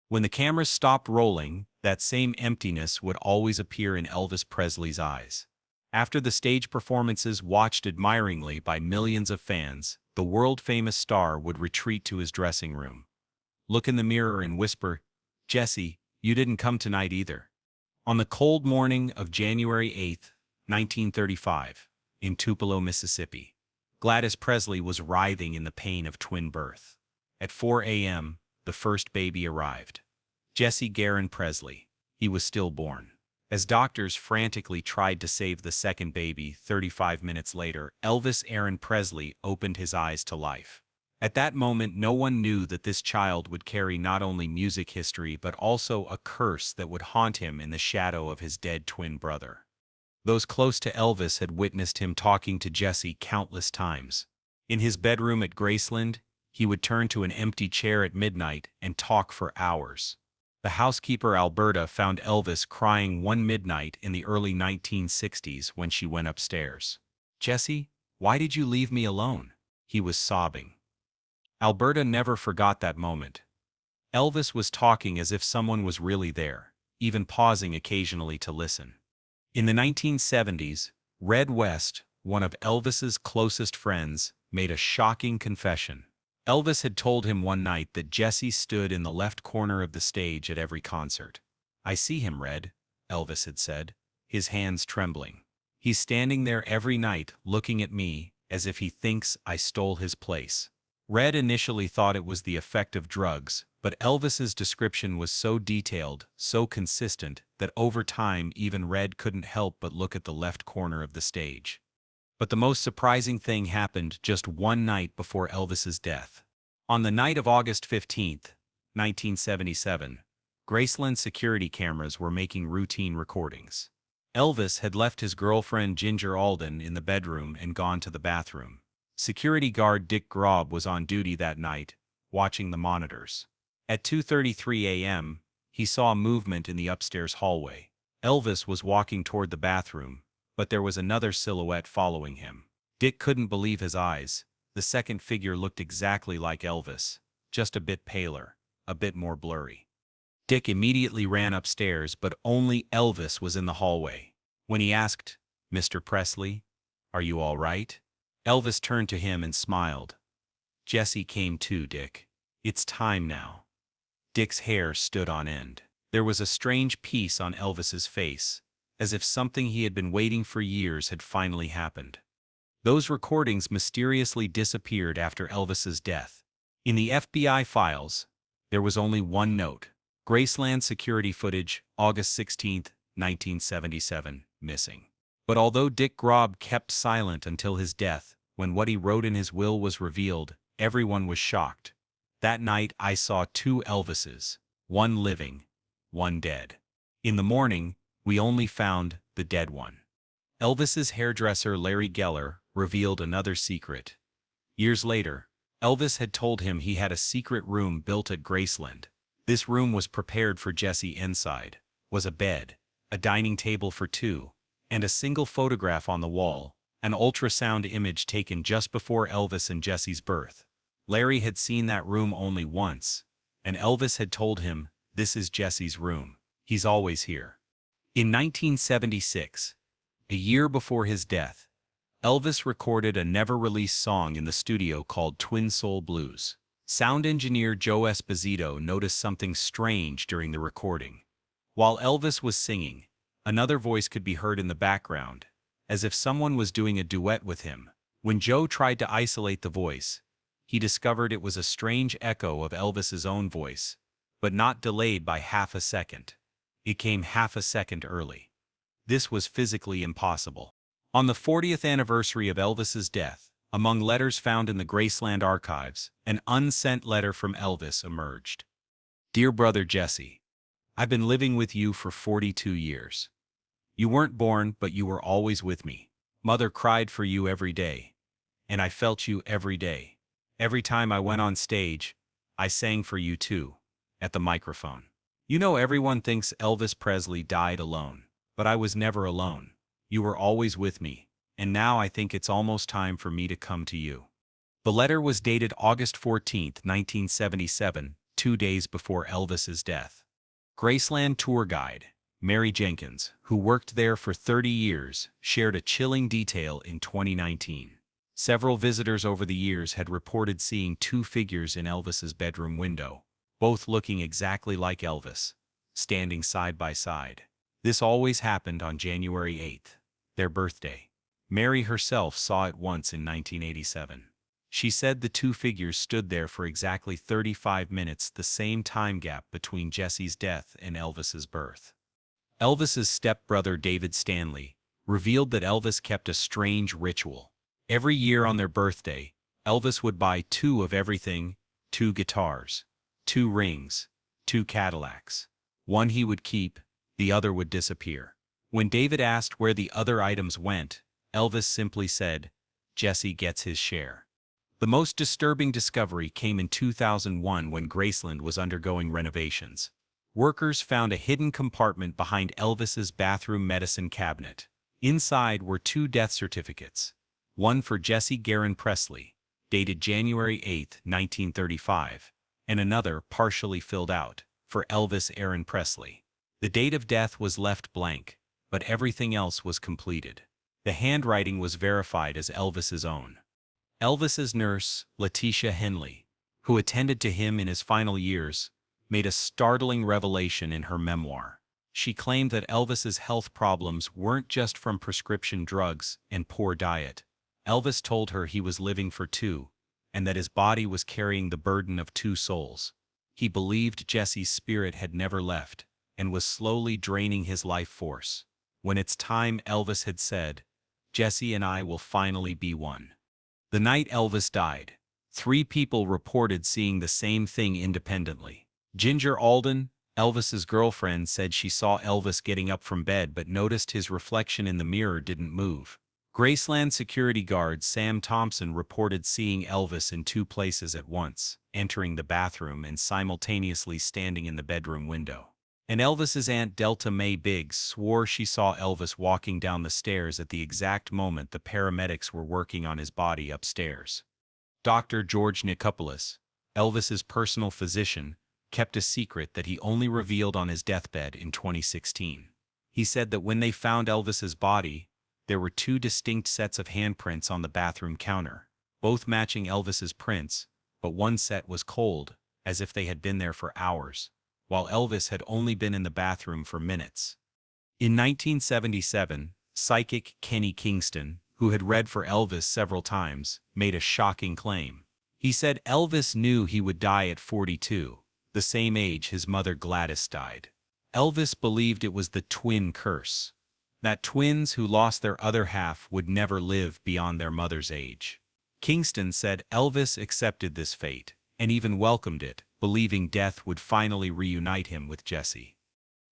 When the cameras stopped rolling, that same emptiness would always appear in Elvis Presley's eyes. After the stage performances watched admiringly by millions of fans, the world-famous star would retreat to his dressing room, look in the mirror and whisper, "Jesse, you didn't come tonight either." On the cold morning of January 8, 1935, in Tupelo, Mississippi, Gladys Presley was writhing in the pain of twin birth. At 4 a.m., the first baby arrived. Jesse Garon Presley. He was stillborn. As doctors frantically tried to save the second baby, 35 minutes later, Elvis Aaron Presley opened his eyes to life. At that moment, no one knew that this child would carry not only music history but also a curse that would haunt him in the shadow of his dead twin brother. Those close to Elvis had witnessed him talking to Jesse countless times. In his bedroom at Graceland, he would turn to an empty chair at midnight and talk for hours. The housekeeper Alberta found Elvis crying one midnight in the early 1960s when she went upstairs. "Jesse, why did you leave me alone?" He was sobbing. Alberta never forgot that moment. Elvis was talking as if someone was really there, even pausing occasionally to listen. In the 1970s, Red West, one of Elvis's closest friends, made a shocking confession. Elvis had told him one night that Jesse stood in the left corner of the stage at every concert. "I see him, Red," Elvis had said, his hands trembling. "He's standing there every night looking at me as if he thinks I stole his place." Red initially thought it was the effect of drugs, but Elvis's description was so detailed, so consistent, that over time even Red couldn't help but look at the left corner of the stage. But the most surprising thing happened just one night before Elvis's death. On the night of August 15, 1977, Graceland security cameras were making routine recordings. Elvis had left his girlfriend Ginger Alden in the bedroom and gone to the bathroom. Security guard Dick Grob was on duty that night, watching the monitors. At 2:33 a.m., he saw movement in the upstairs hallway. Elvis was walking toward the bathroom, but there was another silhouette following him. Dick couldn't believe his eyes. The second figure looked exactly like Elvis, just a bit paler, a bit more blurry. Dick immediately ran upstairs, but only Elvis was in the hallway. When he asked, "Mr. Presley, are you all right?" Elvis turned to him and smiled. "Jesse came too, Dick. It's time now." Dick's hair stood on end. There was a strange peace on Elvis's face, as if something he had been waiting for years had finally happened. Those recordings mysteriously disappeared after Elvis's death. In the FBI files, there was only one note: Graceland security footage, August 16, 1977, missing. But although Dick Grob kept silent until his death, when what he wrote in his will was revealed, everyone was shocked. "That night I saw two Elvises, one living, one dead. In the morning, we only found the dead one." Elvis's hairdresser Larry Geller revealed another secret. Years later, Elvis had told him he had a secret room built at Graceland. This room was prepared for Jesse. Inside was a bed, a dining table for two, and a single photograph on the wall, an ultrasound image taken just before Elvis and Jesse's birth. Larry had seen that room only once, and Elvis had told him, "This is Jesse's room. He's always here." In 1976, a year before his death, Elvis recorded a never-released song in the studio called Twin Soul Blues. Sound engineer Joe Esposito noticed something strange during the recording. While Elvis was singing, another voice could be heard in the background, as if someone was doing a duet with him. When Joe tried to isolate the voice, he discovered it was a strange echo of Elvis's own voice, but not delayed by half a second. It came half a second early. This was physically impossible. On the 40th anniversary of Elvis's death, among letters found in the Graceland archives, an unsent letter from Elvis emerged. "Dear brother Jesse, I've been living with you for 42 years. You weren't born, but you were always with me. Mother cried for you every day, and I felt you every day. Every time I went on stage, I sang for you too, at the microphone. You know, everyone thinks Elvis Presley died alone, but I was never alone. You were always with me, and now I think it's almost time for me to come to you." The letter was dated August 14, 1977, 2 days before Elvis's death. Graceland tour guide, Mary Jenkins, who worked there for 30 years, shared a chilling detail in 2019. Several visitors over the years had reported seeing two figures in Elvis's bedroom window, both looking exactly like Elvis, standing side by side. This always happened on January 8th, their birthday. Mary herself saw it once in 1987. She said the two figures stood there for exactly 35 minutes, the same time gap between Jesse's death and Elvis's birth. Elvis's stepbrother David Stanley revealed that Elvis kept a strange ritual. Every year on their birthday, Elvis would buy two of everything, 2 guitars, 2 rings, 2 Cadillacs. One he would keep, the other would disappear. When David asked where the other items went, Elvis simply said, "Jesse gets his share." The most disturbing discovery came in 2001 when Graceland was undergoing renovations. Workers found a hidden compartment behind Elvis's bathroom medicine cabinet. Inside were 2 death certificates, one for Jesse Garon Presley, dated January 8, 1935, and another partially filled out, for Elvis Aaron Presley. The date of death was left blank, but everything else was completed. The handwriting was verified as Elvis's own. Elvis's nurse, Letitia Henley, who attended to him in his final years, made a startling revelation in her memoir. She claimed that Elvis's health problems weren't just from prescription drugs and poor diet. Elvis told her he was living for 2, and that his body was carrying the burden of 2 souls. He believed Jesse's spirit had never left, and was slowly draining his life force. When it's time, Elvis had said, "Jesse and I will finally be one." The night Elvis died, 3 people reported seeing the same thing independently. Ginger Alden, Elvis's girlfriend, said she saw Elvis getting up from bed but noticed his reflection in the mirror didn't move. Graceland security guard Sam Thompson reported seeing Elvis in 2 places at once, entering the bathroom and simultaneously standing in the bedroom window. And Elvis's aunt Delta Mae Biggs swore she saw Elvis walking down the stairs at the exact moment the paramedics were working on his body upstairs. Dr. George Nicopolis, Elvis's personal physician, kept a secret that he only revealed on his deathbed in 2016. He said that when they found Elvis's body, there were 2 distinct sets of handprints on the bathroom counter, both matching Elvis's prints, but one set was cold, as if they had been there for hours, while Elvis had only been in the bathroom for minutes. In 1977, psychic Kenny Kingston, who had read for Elvis several times, made a shocking claim. He said Elvis knew he would die at 42, the same age his mother Gladys died. Elvis believed it was the twin curse, that twins who lost their other half would never live beyond their mother's age. Kingston said Elvis accepted this fate, and even welcomed it, believing death would finally reunite him with Jesse.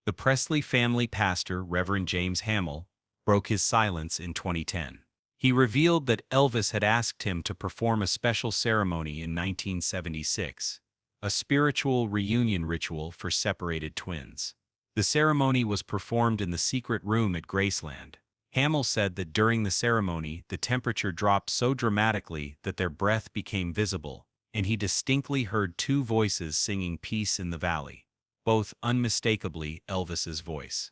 The Presley family pastor, Reverend James Hamill, broke his silence in 2010. He revealed that Elvis had asked him to perform a special ceremony in 1976, a spiritual reunion ritual for separated twins. The ceremony was performed in the secret room at Graceland. Hamill said that during the ceremony, the temperature dropped so dramatically that their breath became visible, and he distinctly heard 2 voices singing "Peace in the Valley," both unmistakably Elvis's voice.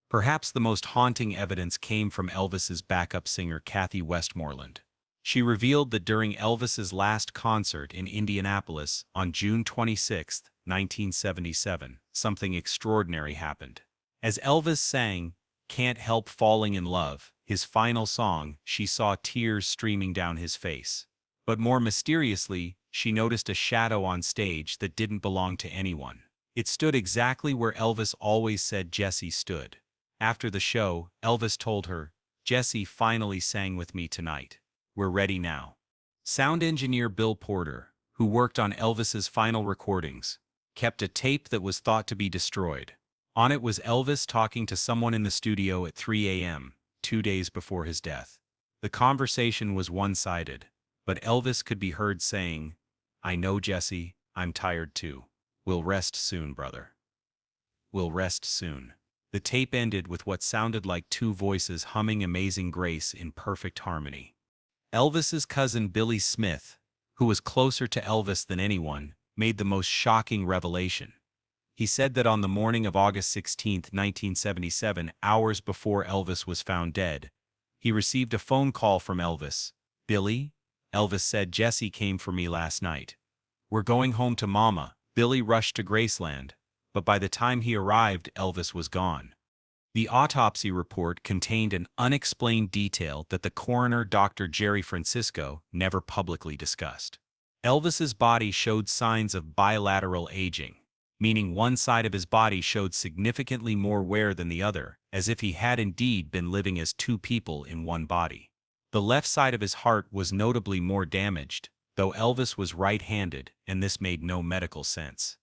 Perhaps the most haunting evidence came from Elvis's backup singer Kathy Westmoreland. She revealed that during Elvis's last concert in Indianapolis on June 26, 1977, something extraordinary happened. As Elvis sang "Can't Help Falling in Love," his final song, she saw tears streaming down his face. But more mysteriously, she noticed a shadow on stage that didn't belong to anyone. It stood exactly where Elvis always said Jesse stood. After the show, Elvis told her, "Jesse finally sang with me tonight. We're ready now." Sound engineer Bill Porter, who worked on Elvis's final recordings, kept a tape that was thought to be destroyed. On it was Elvis talking to someone in the studio at 3 a.m., 2 days before his death. The conversation was one-sided, but Elvis could be heard saying, "I know, Jesse, I'm tired too. We'll rest soon, brother. We'll rest soon." The tape ended with what sounded like 2 voices humming Amazing Grace in perfect harmony. Elvis's cousin Billy Smith, who was closer to Elvis than anyone, made the most shocking revelation. He said that on the morning of August 16, 1977, hours before Elvis was found dead, he received a phone call from Elvis. "Billy?" Elvis said, "Jesse came for me last night. We're going home to Mama." Billy rushed to Graceland, but by the time he arrived, Elvis was gone. The autopsy report contained an unexplained detail that the coroner, Dr. Jerry Francisco, never publicly discussed. Elvis's body showed signs of bilateral aging, meaning one side of his body showed significantly more wear than the other, as if he had indeed been living as two people in one body. The left side of his heart was notably more damaged, though Elvis was right-handed, and this made no medical sense.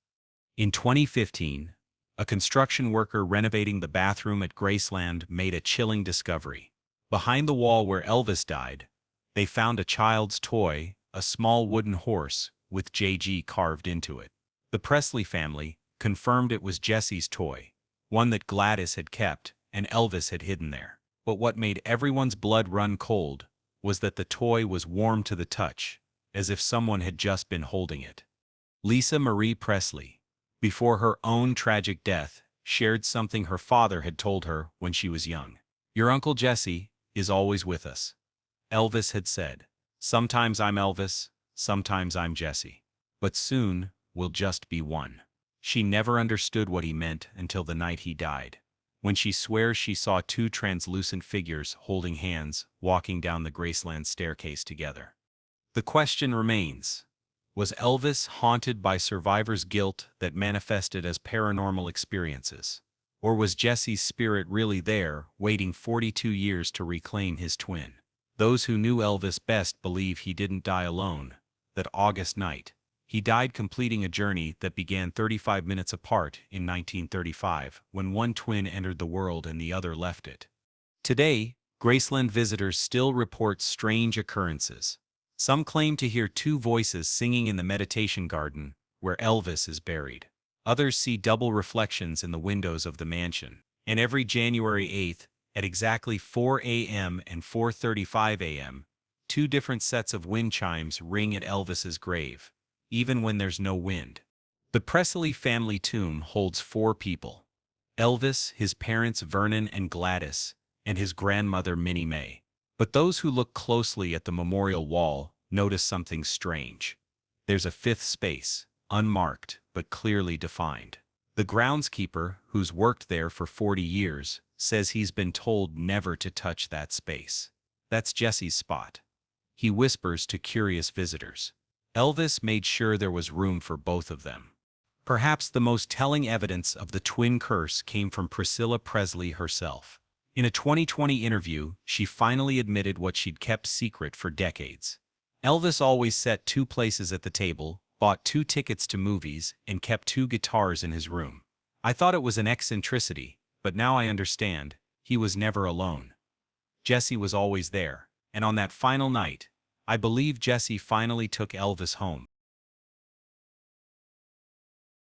In 2015, a construction worker renovating the bathroom at Graceland made a chilling discovery. Behind the wall where Elvis died, they found a child's toy, a small wooden horse, with JG carved into it. The Presley family confirmed it was Jesse's toy, one that Gladys had kept and Elvis had hidden there. But what made everyone's blood run cold was that the toy was warm to the touch, as if someone had just been holding it. Lisa Marie Presley, before her own tragic death, shared something her father had told her when she was young. "Your Uncle Jesse is always with us," Elvis had said. "Sometimes I'm Elvis, sometimes I'm Jesse. But soon, we'll just be one." She never understood what he meant until the night he died, when she swears she saw two translucent figures holding hands walking down the Graceland staircase together. The question remains, was Elvis haunted by survivors' guilt that manifested as paranormal experiences? Or was Jesse's spirit really there, waiting 42 years to reclaim his twin? Those who knew Elvis best believe he didn't die alone. That August night, he died completing a journey that began 35 minutes apart in 1935, when one twin entered the world and the other left it. Today, Graceland visitors still report strange occurrences. Some claim to hear two voices singing in the meditation garden, where Elvis is buried. Others see double reflections in the windows of the mansion. And every January 8th, at exactly 4 a.m. and 4:35 a.m., two different sets of wind chimes ring at Elvis's grave, even when there's no wind. The Presley family tomb holds 4 people: Elvis, his parents Vernon and Gladys, and his grandmother Minnie Mae. But those who look closely at the memorial wall notice something strange. There's a 5th space, unmarked but clearly defined. The groundskeeper, who's worked there for 40 years, says he's been told never to touch that space. That's Jesse's spot, he whispers to curious visitors. Elvis made sure there was room for both of them. Perhaps the most telling evidence of the twin curse came from Priscilla Presley herself. In a 2020 interview, she finally admitted what she'd kept secret for decades. Elvis always set 2 places at the table, bought 2 tickets to movies, and kept 2 guitars in his room. "I thought it was an eccentricity, but now I understand. He was never alone. Jesse was always there, and on that final night, I believe Jesse finally took Elvis home."